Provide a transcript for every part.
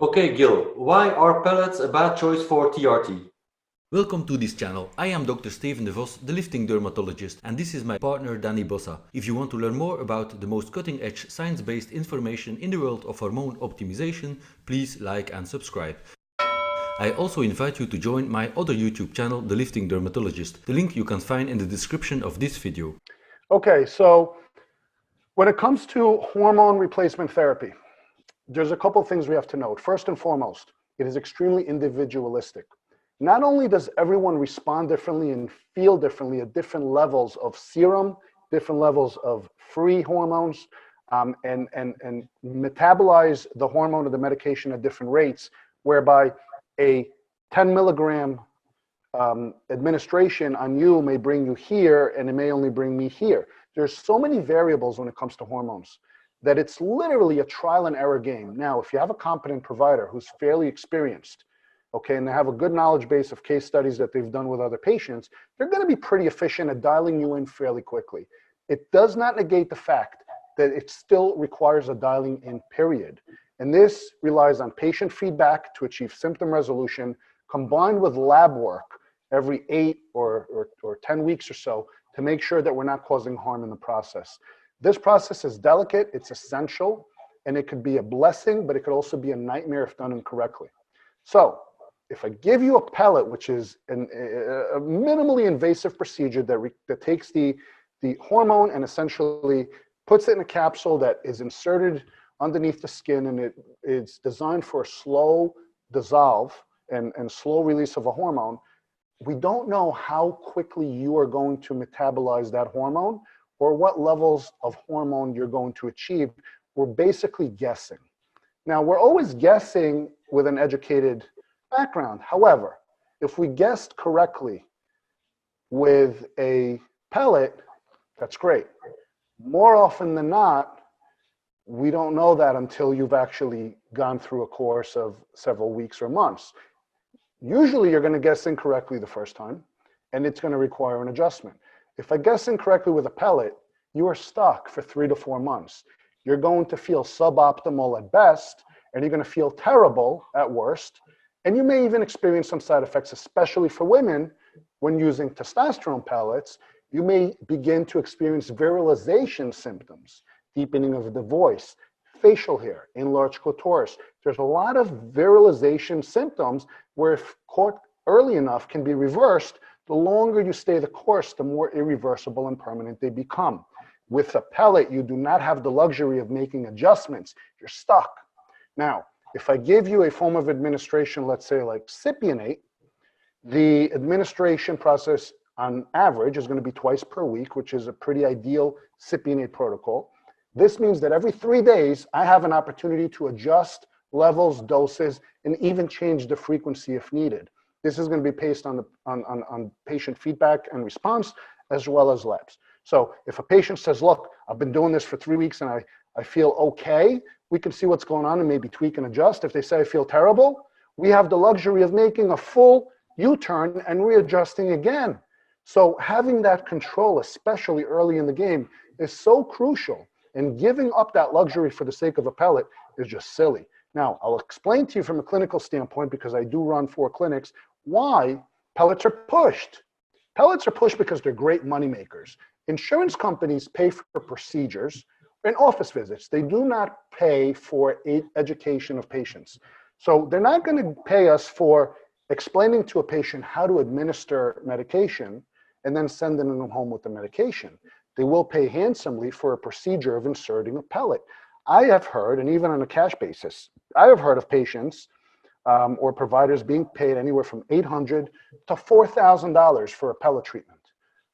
Okay, Gil, why are pellets a bad choice for TRT? Welcome to this channel. I am Dr. Steven de Vos, the lifting dermatologist, and this is my partner Danny Bossa. If you want to learn more about the most cutting-edge science-based information in the world of hormone optimization, please like and subscribe. I also invite you to join my other YouTube channel, The Lifting Dermatologist. The link you can find in the description of this video. Okay, so when it comes to hormone replacement therapy, there's a couple things we have to note. First and foremost, it is extremely individualistic. Not only does everyone respond differently and feel differently at different levels of serum, different levels of free hormones, and metabolize the hormone or the medication at different rates, whereby a 10 milligram administration on you may bring you here and it may only bring me here. There's so many variables when it comes to hormones that it's literally a trial and error game. Now, if you have a competent provider who's fairly experienced, okay, and they have a good knowledge base of case studies that they've done with other patients, they're going to be pretty efficient at dialing you in fairly quickly. It does not negate the fact that it still requires a dialing in period. And this relies on patient feedback to achieve symptom resolution, combined with lab work every 8 or 10 weeks or so to make sure that we're not causing harm in the process. This process is delicate, it's essential, and it could be a blessing, but it could also be a nightmare if done incorrectly. So if I give you a pellet, which is a minimally invasive procedure that takes the hormone and essentially puts it in a capsule that is inserted underneath the skin, and it's designed for a slow dissolve and slow release of a hormone, we don't know how quickly you are going to metabolize that hormone or what levels of hormone you're going to achieve. We're basically guessing. Now, we're always guessing with an educated background. However, if we guessed correctly with a pellet, that's great. More often than not, we don't know that until you've actually gone through a course of several weeks or months. Usually you're going to guess incorrectly the first time, and it's going to require an adjustment. If I guess incorrectly with a pellet, you are stuck for 3 to 4 months. You're going to feel suboptimal at best, and you're going to feel terrible at worst. And you may even experience some side effects, especially for women when using testosterone pellets. You may begin to experience virilization symptoms, deepening of the voice, facial hair, enlarged clitoris. There's a lot of virilization symptoms where, if caught early enough, can be reversed. The longer you stay the course, the more irreversible and permanent they become. With a pellet, you do not have the luxury of making adjustments. You're stuck. Now, if I give you a form of administration, let's say like cypionate, the administration process on average is going to be twice per week, which is a pretty ideal cypionate protocol. This means that every 3 days, I have an opportunity to adjust levels, doses, and even change the frequency if needed. This is going to be based on patient feedback and response, as well as labs. So if a patient says, look, I've been doing this for 3 weeks and I feel okay, we can see what's going on and maybe tweak and adjust. If they say I feel terrible, we have the luxury of making a full U-turn and readjusting again. So having that control, especially early in the game, is so crucial. And giving up that luxury for the sake of a pellet is just silly. Now, I'll explain to you from a clinical standpoint, because I do run 4 clinics, why pellets are pushed. Pellets are pushed because they're great money makers. Insurance companies pay for procedures and office visits. They do not pay for education of patients. So they're not going to pay us for explaining to a patient how to administer medication and then sending them home with the medication. They will pay handsomely for a procedure of inserting a pellet. I have heard, and even on a cash basis, I have heard of patients or providers being paid anywhere from $800 to $4,000 for a pellet treatment,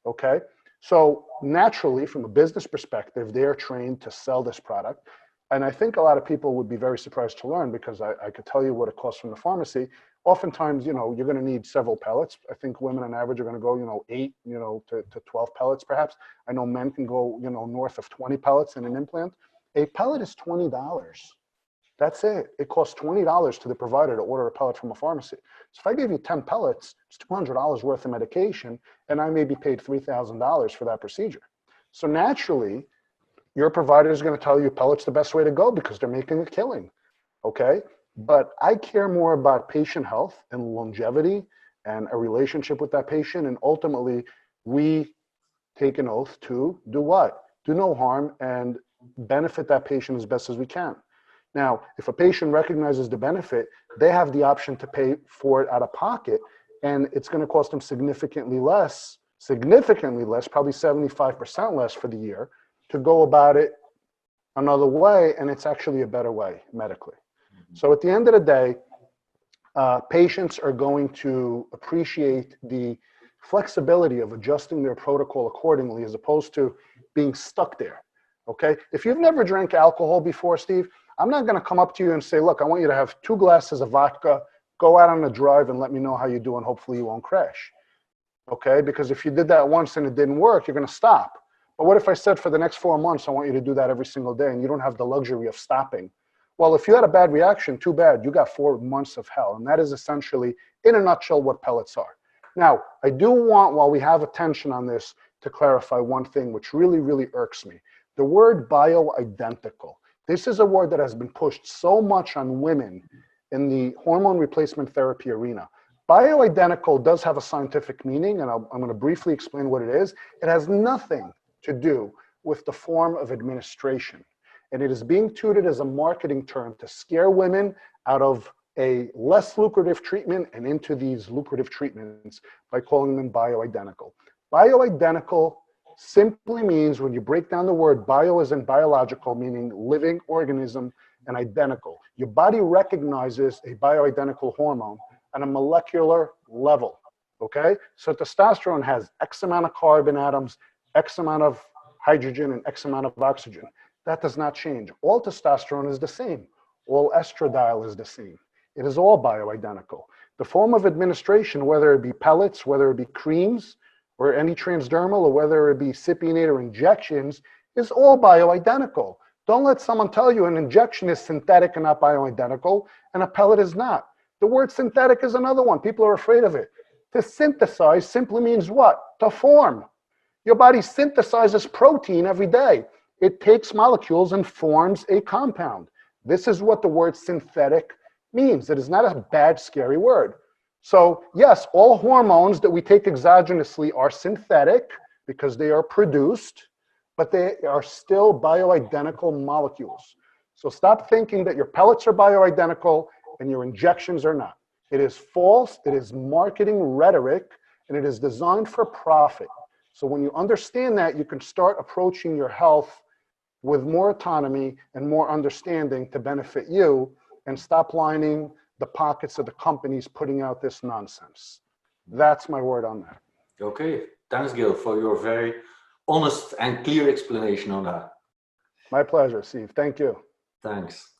okay? So naturally, from a business perspective, they are trained to sell this product. And I think a lot of people would be very surprised to learn, because I could tell you what it costs from the pharmacy. Oftentimes, you're going to need several pellets. I think women on average are going to go, 8, to 12 pellets perhaps. I know men can go, north of 20 pellets in an implant. A pellet is $20. That's it. It costs $20 to the provider to order a pellet from a pharmacy. So if I give you 10 pellets, it's $200 worth of medication, and I may be paid $3,000 for that procedure. So naturally, your provider is going to tell you pellet's the best way to go because they're making a killing, okay? but I care more about patient health and longevity and a relationship with that patient. And ultimately, we take an oath to do what? Do no harm and benefit that patient as best as we can. Now, if a patient recognizes the benefit, they have the option to pay for it out of pocket, and it's going to cost them significantly less, probably 75% less for the year, to go about it another way, and it's actually a better way medically. So at the end of the day, patients are going to appreciate the flexibility of adjusting their protocol accordingly as opposed to being stuck there, okay? If you've never drank alcohol before, Steve, I'm not gonna come up to you and say, look, I want you to have 2 glasses of vodka, go out on a drive and let me know how you do and hopefully you won't crash, okay? Because if you did that once and it didn't work, you're gonna stop. But what if I said for the next 4 months, I want you to do that every single day and you don't have the luxury of stopping? Well, if you had a bad reaction, too bad. You got 4 months of hell. And that is essentially, in a nutshell, what pellets are. Now, I do want, while we have attention on this, to clarify one thing which really, really irks me. The word bioidentical. This is a word that has been pushed so much on women in the hormone replacement therapy arena. Bioidentical does have a scientific meaning, and I'm going to briefly explain what it is. It has nothing to do with the form of administration. And it is being touted as a marketing term to scare women out of a less lucrative treatment and into these lucrative treatments by calling them bioidentical. Bioidentical simply means, when you break down the word, bio as in biological, meaning living organism, and identical. Your body recognizes a bioidentical hormone on a molecular level, okay? So testosterone has X amount of carbon atoms, X amount of hydrogen, and X amount of oxygen. That does not change. All testosterone is the same. All estradiol is the same. It is all bioidentical. The form of administration, whether it be pellets, whether it be creams, or any transdermal, or whether it be cypionate or injections, is all bioidentical. Don't let someone tell you an injection is synthetic and not bioidentical, and a pellet is not. The word synthetic is another one. People are afraid of it. To synthesize simply means what? To form. Your body synthesizes protein every day. It takes molecules and forms a compound. This is what the word synthetic means. It is not a bad, scary word. So yes, all hormones that we take exogenously are synthetic because they are produced, but they are still bioidentical molecules. So stop thinking that your pellets are bioidentical and your injections are not. It is false, it is marketing rhetoric, and it is designed for profit. So when you understand that, you can start approaching your health with more autonomy and more understanding to benefit you, and stop lining the pockets of the companies putting out this nonsense. That's my word on that. Okay, thanks, Gil, for your very honest and clear explanation on that. My pleasure, Steve. Thank you. Thanks.